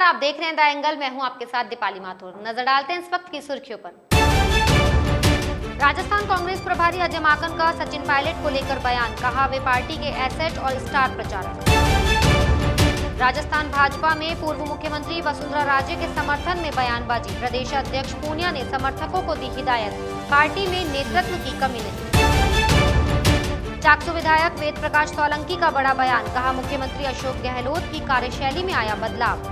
आप देख रहे हैं द एंगल। मैं हूं आपके साथ दीपाली माथुर। नजर डालते हैं इस वक्त की सुर्खियों पर। राजस्थान कांग्रेस प्रभारी अजय माकन का सचिन पायलट को लेकर बयान, कहा वे पार्टी के एसेट और स्टार प्रचारक। राजस्थान भाजपा में पूर्व मुख्यमंत्री वसुंधरा राजे के समर्थन में बयानबाजी, प्रदेश अध्यक्ष पूनिया ने समर्थकों को दी हिदायत, पार्टी में नेतृत्व की कमी नहीं। चाकसू विधायक वेद प्रकाश सोलंकी का बड़ा बयान, कहा मुख्यमंत्री अशोक गहलोत की कार्यशैली में आया बदलाव।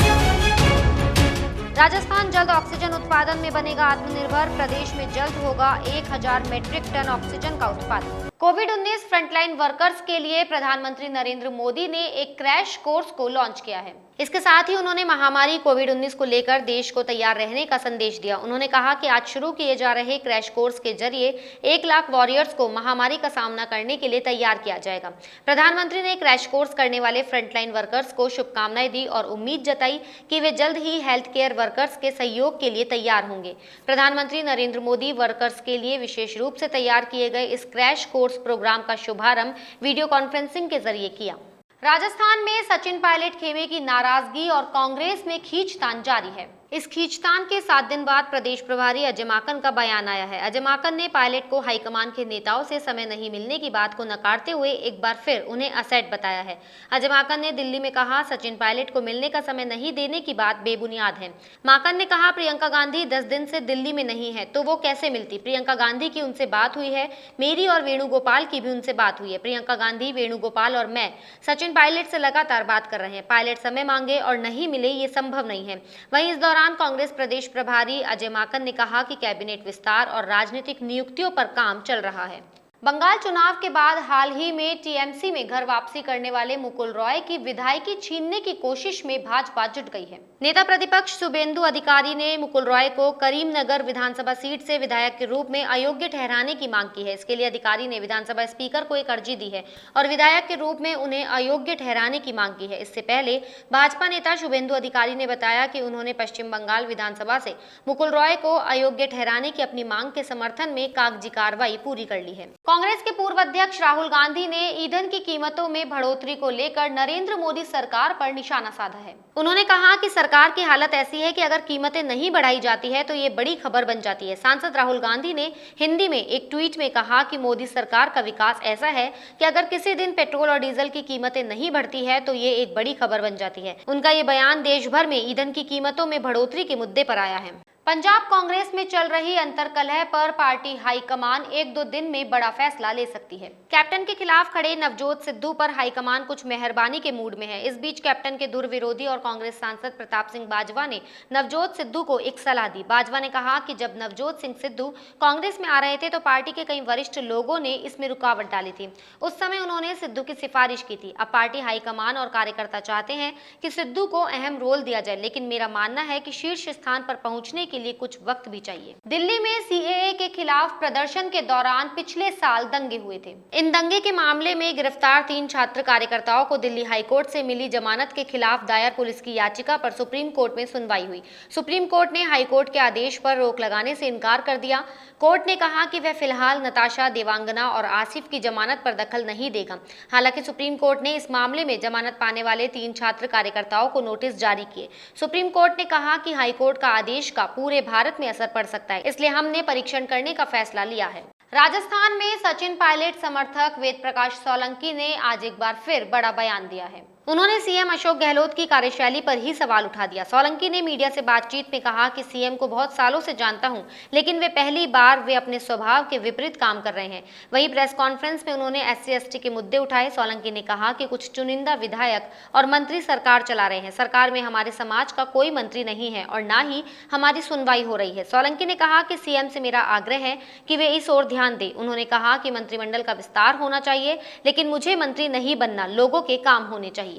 राजस्थान जल्द ऑक्सीजन उत्पादन में बनेगा आत्मनिर्भर, प्रदेश में जल्द होगा 1000 मीट्रिक टन ऑक्सीजन का उत्पादन। कोविड-19 फ्रंटलाइन वर्कर्स के लिए प्रधानमंत्री नरेंद्र मोदी ने एक क्रैश कोर्स को लॉन्च किया है। इसके साथ ही उन्होंने महामारी कोविड-19 को लेकर देश को तैयार रहने का संदेश दिया। उन्होंने कहा कि आज शुरू किए जा रहे क्रैश कोर्स के जरिए 1 लाख वॉरियर्स को महामारी का सामना करने के लिए तैयार किया जाएगा। प्रधानमंत्री ने क्रैश कोर्स करने वाले फ्रंटलाइन वर्कर्स को शुभकामनाएं दी और उम्मीद जताई कि वे जल्द ही हेल्थ केयर वर्कर्स के सहयोग के लिए तैयार होंगे। प्रधानमंत्री नरेंद्र मोदी वर्कर्स के लिए विशेष रूप से तैयार किए गए इस क्रैश कोर्स प्रोग्राम का शुभारंभ वीडियो कॉन्फ्रेंसिंग के जरिए किया। राजस्थान में सचिन पायलट खेमे की नाराजगी और कांग्रेस में खींचतान जारी है। इस खींचतान के 7 दिन बाद प्रदेश प्रभारी अजय माकन का बयान आया है। अजय माकन ने पायलट को हाईकमान के नेताओं से समय नहीं मिलने की बात को नकारते हुए एक बार फिर उन्हें असेट बताया है। अजय माकन ने दिल्ली में कहा, सचिन पायलट को मिलने का समय नहीं देने की बात बेबुनियाद है। माकन ने कहा, प्रियंका गांधी 10 दिन से दिल्ली में नहीं है तो वो कैसे मिलती। प्रियंका गांधी की उनसे बात हुई है, मेरी और वेणुगोपाल की भी उनसे बात हुई है। प्रियंका गांधी, वेणुगोपाल और मैं सचिन पायलट से लगातार बात कर रहे हैं। पायलट समय मांगे और नहीं मिले, ये संभव नहीं है। वहीं इस दौरान कांग्रेस प्रदेश प्रभारी अजय माकन ने कहा कि कैबिनेट विस्तार और राजनीतिक नियुक्तियों पर काम चल रहा है। बंगाल चुनाव के बाद हाल ही में टीएमसी में घर वापसी करने वाले मुकुल रॉय की विधायकी छीनने की कोशिश में भाजपा जुट गई है। नेता प्रतिपक्ष शुभेंदु अधिकारी ने मुकुल रॉय को करीमनगर विधानसभा सीट से विधायक के रूप में अयोग्य ठहराने की मांग की है। इसके लिए अधिकारी ने विधानसभा स्पीकर को एक अर्जी दी है और विधायक के रूप में उन्हें अयोग्य ठहराने की मांग की है। इससे पहले भाजपा नेता शुभेंदु अधिकारी ने बताया कि उन्होंने पश्चिम बंगाल विधानसभा से मुकुल रॉय को अयोग्य ठहराने की अपनी मांग के समर्थन में कागजी कार्रवाई पूरी कर ली है। कांग्रेस के पूर्व अध्यक्ष राहुल गांधी ने ईंधन की कीमतों में बढ़ोतरी को लेकर नरेंद्र मोदी सरकार पर निशाना साधा है। उन्होंने कहा कि सरकार की हालत ऐसी है कि अगर कीमतें नहीं बढ़ाई जाती है तो ये बड़ी खबर बन जाती है। सांसद राहुल गांधी ने हिंदी में एक ट्वीट में कहा कि मोदी सरकार का विकास ऐसा है कि अगर किसी दिन पेट्रोल और डीजल की कीमतें नहीं बढ़ती है तो ये एक बड़ी खबर बन जाती है। उनका ये बयान देश भर में ईंधन की कीमतों में बढ़ोतरी के मुद्दे पर आया है। पंजाब कांग्रेस में चल रही अंतर्कलह पर पार्टी हाईकमान 1-2 दिन में बड़ा फैसला ले सकती है। कैप्टन के खिलाफ खड़े नवजोत सिद्धू पर हाईकमान कुछ मेहरबानी के मूड में है। इस बीच कैप्टन के दुर्विरोधी और कांग्रेस सांसद प्रताप सिंह बाजवा ने नवजोत सिद्धू को एक सलाह दी। बाजवा ने कहा कि जब नवजोत सिंह सिद्धू कांग्रेस में आ रहे थे तो पार्टी के कई वरिष्ठ लोगों ने इसमें रुकावट डाली थी। उस समय उन्होंने सिद्धू की सिफारिश की थी। अब पार्टी हाईकमान और कार्यकर्ता चाहते हैं कि सिद्धू को अहम रोल दिया जाए, लेकिन मेरा मानना है कि शीर्ष स्थान पर पहुंचने के लिए कुछ वक्त भी चाहिए। दिल्ली में सीएए के खिलाफ प्रदर्शन के दौरान पिछले साल दंगे हुए थे। इन दंगे के मामले में गिरफ्तार 3 छात्र कार्यकर्ताओं को दिल्ली हाईकोर्ट से मिली जमानत के खिलाफ दायर पुलिस की याचिका पर सुप्रीम कोर्ट में सुनवाई हुई। सुप्रीम कोर्ट ने हाईकोर्ट के आदेश पर रोक लगाने से इनकार कर दिया। कोर्ट ने कहा कि वह फिलहाल नताशा, देवांगना और आसिफ की जमानत पर दखल नहीं देगा। हालांकि सुप्रीम कोर्ट ने इस मामले में जमानत पाने वाले 3 छात्र कार्यकर्ताओं को नोटिस जारी किए। सुप्रीम कोर्ट ने कहा कि हाईकोर्ट का आदेश का पूरे भारत में असर पड़ सकता है, इसलिए हमने परीक्षण करने का फैसला लिया है। राजस्थान में सचिन पायलट समर्थक वेद प्रकाश सोलंकी ने आज एक बार फिर बड़ा बयान दिया है। उन्होंने सीएम अशोक गहलोत की कार्यशैली पर ही सवाल उठा दिया। सोलंकी ने मीडिया से बातचीत में कहा कि सीएम को बहुत सालों से जानता हूं, लेकिन पहली बार वे अपने स्वभाव के विपरीत काम कर रहे हैं। वहीं प्रेस कॉन्फ्रेंस में उन्होंने SC/ST के मुद्दे उठाए। सोलंकी ने कहा कि कुछ चुनिंदा विधायक और मंत्री सरकार चला रहे हैं। सरकार में हमारे समाज का कोई मंत्री नहीं है और ना ही हमारी सुनवाई हो रही है। सोलंकी ने कहा कि सीएम से मेरा आग्रह है कि वे इस ओर ध्यान दें। उन्होंने कहा कि मंत्रिमंडल का विस्तार होना चाहिए, लेकिन मुझे मंत्री नहीं बनना, लोगों के काम होने चाहिए।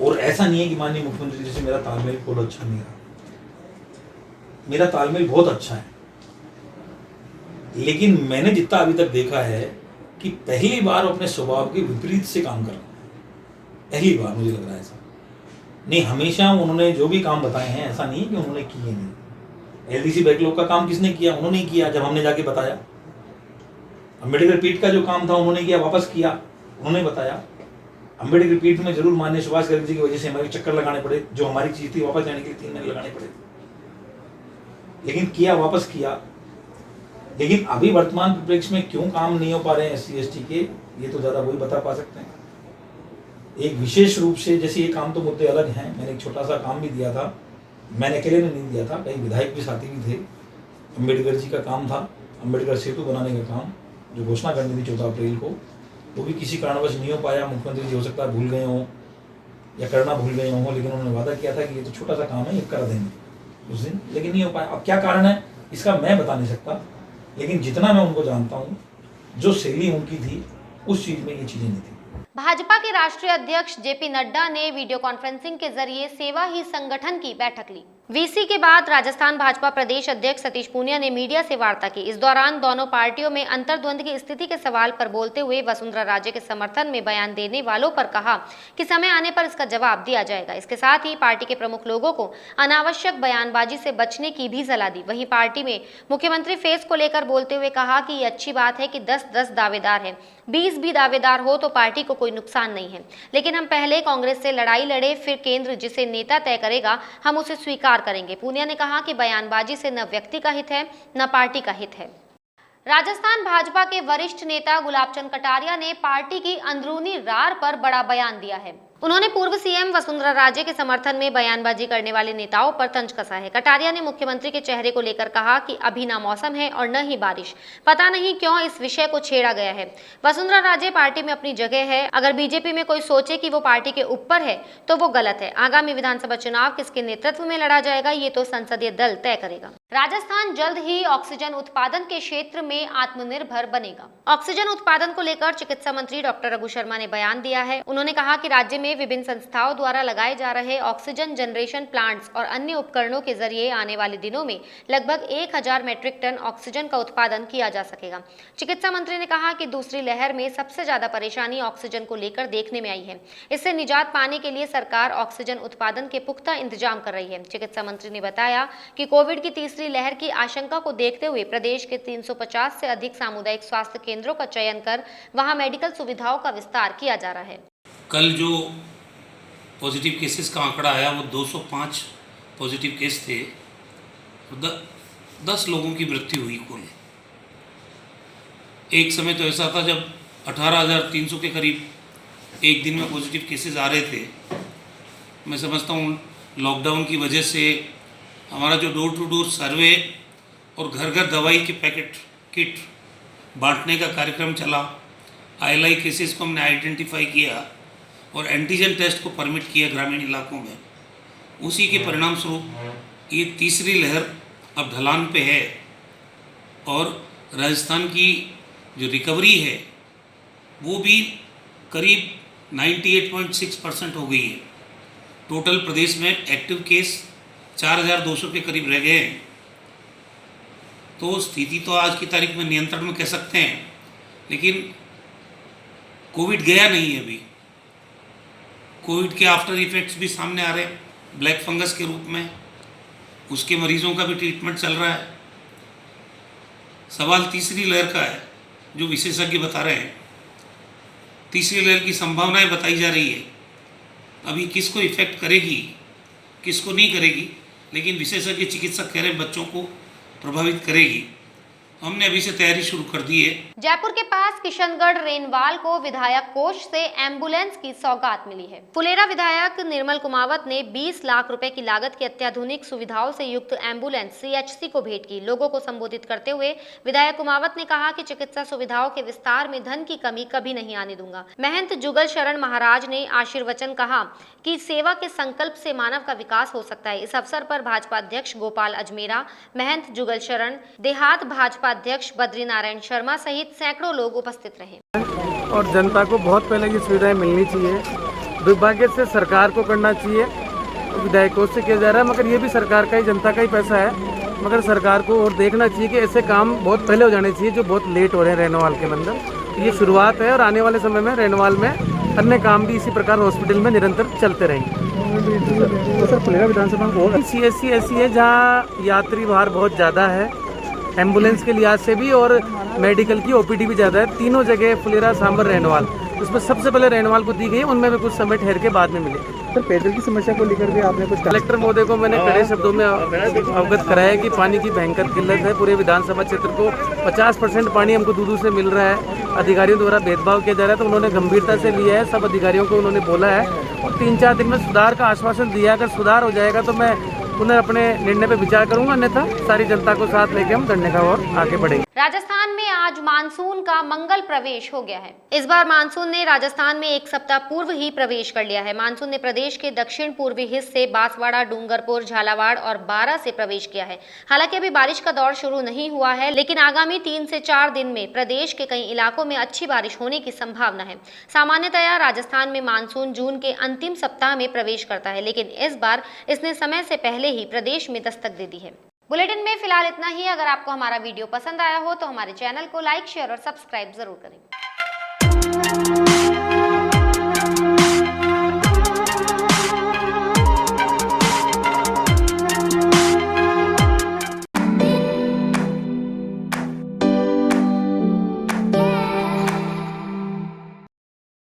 और ऐसा नहीं है कि माननीय मुख्यमंत्री जी से मेरा तालमेल बहुत अच्छा नहीं रहा। मेरा तालमेल बहुत अच्छा है, लेकिन मैंने जितना अभी तक देखा है कि पहली बार अपने स्वभाव के विपरीत से काम कर रहा है। पहली बार मुझे लग रहा है ऐसा नहीं। हमेशा उन्होंने जो भी काम बताए हैं ऐसा नहीं है कि उन्होंने किए नहीं। LDC बैकलॉग का काम किसने किया? उन्होंने किया, जब हमने जाके बताया। अम्बेडकर पीठ का जो काम था उन्होंने किया, वापस किया, उन्होंने बताया। अम्बेडकर पीठ में जरूर माननीय सुभाष गर्ग जी की वजह से हमारे चक्कर लगाने पड़े, जो हमारी चीज थी वापस जाने के लिए 3 महीने लगाने पड़े, लेकिन किया, वापस किया। लेकिन अभी वर्तमान परिप्रेक्ष्य में क्यों काम नहीं हो पा रहे हैं SC ST के, ये तो ज्यादा वही बता पा सकते हैं। एक विशेष रूप से जैसे ये काम तो मुद्दे अलग हैं, मैंने एक छोटा सा काम भी दिया था, मैंने अकेले ने नहीं दिया था, कई विधायक भी साथी भी थे। अम्बेडकर जी का काम था, अम्बेडकर सेतु बनाने का काम, जो घोषणा करनी थी 14 अप्रैल को, वो भी किसी कारणवश नहीं हो पाया। मुख्यमंत्री जी हो सकता है भूल गए हों या करना भूल गए हों, लेकिन उन्होंने वादा किया था कि ये तो छोटा सा काम है, ये कर देंगे उस दिन, लेकिन नहीं हो पाया। अब क्या कारण है इसका मैं बता नहीं सकता, लेकिन जितना मैं उनको जानता हूँ, जो शैली उनकी थी उस चीज में ये चीजें नहीं थी। भाजपा के राष्ट्रीय अध्यक्ष JP नड्डा ने वीडियो कॉन्फ्रेंसिंग के जरिए सेवा ही संगठन की बैठक ली। VC के बाद राजस्थान भाजपा प्रदेश अध्यक्ष सतीश पूनिया ने मीडिया से वार्ता की। इस दौरान दोनों पार्टियों में अंतर्द्वंद की स्थिति के सवाल पर बोलते हुए वसुंधरा राजे के समर्थन में बयान देने वालों पर कहा कि समय आने पर इसका जवाब दिया जाएगा। इसके साथ ही पार्टी के प्रमुख लोगों को अनावश्यक बयानबाजी से बचने की भी सलाह दी। वहीं पार्टी में मुख्यमंत्री फेस को लेकर बोलते हुए कहा कि ये अच्छी बात है कि 10-10 दावेदार हैं, 20 भी दावेदार हो तो पार्टी को कोई नुकसान नहीं है, लेकिन हम पहले कांग्रेस से लड़ाई लड़े, फिर केंद्र जिसे नेता तय करेगा हम उसे स्वीकार करेंगे। पूनिया ने कहा कि बयानबाजी से न व्यक्ति का हित है न पार्टी का हित है। राजस्थान भाजपा के वरिष्ठ नेता गुलाबचंद कटारिया ने पार्टी की अंदरूनी रार पर बड़ा बयान दिया है। उन्होंने पूर्व CM वसुंधरा राजे के समर्थन में बयानबाजी करने वाले नेताओं पर तंज कसा है। कटारिया ने मुख्यमंत्री के चेहरे को लेकर कहा कि अभी ना मौसम है और न ही बारिश, पता नहीं क्यों इस विषय को छेड़ा गया है। वसुंधरा राजे पार्टी में अपनी जगह है, अगर बीजेपी में कोई सोचे कि वो पार्टी के ऊपर है तो वो गलत है। आगामी विधानसभा चुनाव किसके नेतृत्व में लड़ा जाएगा ये तो संसदीय दल तय करेगा। राजस्थान जल्द ही ऑक्सीजन उत्पादन के क्षेत्र में आत्मनिर्भर बनेगा। ऑक्सीजन उत्पादन को लेकर चिकित्सा मंत्री डॉक्टर रघु शर्मा ने बयान दिया है। उन्होंने कहा कि राज्य में विभिन्न संस्थाओं द्वारा लगाए जा रहे ऑक्सीजन जनरेशन प्लांट्स और अन्य उपकरणों के जरिए आने वाले दिनों में लगभग 1000 मीट्रिक टन ऑक्सीजन का उत्पादन किया जा सकेगा। चिकित्सा मंत्री ने कहा कि दूसरी लहर में सबसे ज्यादा परेशानी ऑक्सीजन को लेकर देखने में आई है। इससे निजात पाने के लिए सरकार ऑक्सीजन उत्पादन के पुख्ता इंतजाम कर रही है। चिकित्सा मंत्री ने बताया कि कोविड की तीसरी लहर की आशंका को देखते हुए प्रदेश के 350 से अधिक सामुदायिक स्वास्थ्य केंद्रों का चयन कर वहां मेडिकल सुविधाओं का विस्तार किया जा रहा है। कल जो पॉजिटिव केसेस का आंकड़ा आया वो 205 पॉजिटिव केस थे, 10 लोगों की मृत्यु हुई कुल। एक समय तो ऐसा था जब 18,300 के करीब एक दिन में पॉजिटिव केसेस आ रहे थे। मैं समझता हूँ लॉकडाउन की वजह से हमारा जो डोर टू डोर सर्वे और घर घर दवाई के पैकेट किट बांटने का कार्यक्रम चला, ILI केसेस को हमने आइडेंटिफाई किया और एंटीजन टेस्ट को परमिट किया ग्रामीण इलाकों में। उसी के परिणाम स्वरूप ये तीसरी लहर अब ढलान पे है और राजस्थान की जो रिकवरी है वो भी करीब 98.6% हो गई है। टोटल प्रदेश में एक्टिव केस 4200 के करीब रह गए हैं। तो स्थिति तो आज की तारीख में नियंत्रण में कह सकते हैं, लेकिन कोविड गया नहीं है अभी। कोविड के आफ्टर इफेक्ट्स भी सामने आ रहे हैं ब्लैक फंगस के रूप में, उसके मरीजों का भी ट्रीटमेंट चल रहा है। सवाल तीसरी लहर का है जो विशेषज्ञ बता रहे हैं। तीसरी लहर की संभावनाएं बताई जा रही है, अभी किसको इफेक्ट करेगी किसको नहीं करेगी, लेकिन विशेषज्ञ चिकित्सक कह रहे हैं बच्चों को प्रभावित करेगी। हमने अभी से तैयारी शुरू कर दी है। जयपुर के पास किशनगढ़ रेनवाल को विधायक कोष से एम्बुलेंस की सौगात मिली है। फुलेरा विधायक निर्मल कुमावत ने 20 लाख रुपए की लागत की अत्याधुनिक सुविधाओं से युक्त एम्बुलेंस CHC को भेंट की। लोगों को संबोधित करते हुए विधायक कुमावत ने कहा कि चिकित्सा सुविधाओं के विस्तार में धन की कमी कभी नहीं आने दूंगा। महंत जुगल शरण महाराज ने आशीर्वचन कहा कि सेवा के संकल्प से मानव का विकास हो सकता है। इस अवसर पर भाजपा अध्यक्ष गोपाल अजमेरा, महंत जुगल शरण, देहात भाजपा अध्यक्ष बद्री नारायण शर्मा सहित सैकड़ों लोग उपस्थित रहे। और जनता को बहुत पहले की सुविधाएं मिलनी चाहिए, दुर्भाग्य से सरकार को करना चाहिए, विधायकों से किया जा रहा है, मगर ये भी सरकार का ही जनता का ही पैसा है। मगर सरकार को और देखना चाहिए कि ऐसे काम बहुत पहले हो जाने चाहिए जो बहुत लेट हो रहे हैं रेनवाल के अंदर। ये शुरुआत है और आने वाले समय में रेनवाल में अन्य काम भी इसी प्रकार हॉस्पिटल में निरंतर चलते रहेंगे। तो सर फुलेरा विधानसभा को CHC ऐसी है जहाँ यात्री भार बहुत ज़्यादा है, एम्बुलेंस के लिहाज से भी और मेडिकल की OPD भी ज़्यादा है। तीनों जगह फुलेरा, सांबर, रेनवाल उसमें सबसे पहले रेनवाल को दी गई, उनमें भी कुछ समय ठहर के बाद में मिलेगी। सर पेयजल की समस्या को लेकर भी आपने कुछ कलेक्टर महोदय को मैंने कड़े शब्दों में अवगत कराया कि पानी की भयंकर किल्लत है। पूरे विधानसभा क्षेत्र को 50% पानी हमको दूधू से मिल रहा है, अधिकारियों द्वारा भेदभाव किया जा रहा है, तो उन्होंने गंभीरता से लिया है। सब अधिकारियों को उन्होंने बोला है और 3-4 दिन में सुधार का आश्वासन दिया। अगर सुधार हो जाएगा तो मैं पुनः अपने निर्णय पर विचार करूंगा, अन्यथा सारी जनता को साथ लेकर हम धरने का और आगे बढ़ेंगे। राजस्थान में आज मानसून का मंगल प्रवेश हो गया है। इस बार मानसून ने राजस्थान में एक सप्ताह पूर्व ही प्रवेश कर लिया है। मानसून ने प्रदेश के दक्षिण पूर्वी हिस्से बांसवाड़ा, डूंगरपुर, झालावाड़ और बारां से प्रवेश किया है। हालांकि अभी बारिश का दौर शुरू नहीं हुआ है, लेकिन आगामी 3 से 4 दिन में प्रदेश के कई इलाकों में अच्छी बारिश होने की संभावना है। सामान्यतया राजस्थान में मानसून जून के अंतिम सप्ताह में प्रवेश करता है, लेकिन इस बार इसने समय से पहले ही प्रदेश में दस्तक दे दी है। बुलेटिन में फिलहाल इतना ही। अगर आपको हमारा वीडियो पसंद आया हो तो हमारे चैनल को लाइक, शेयर और सब्सक्राइब जरूर करें।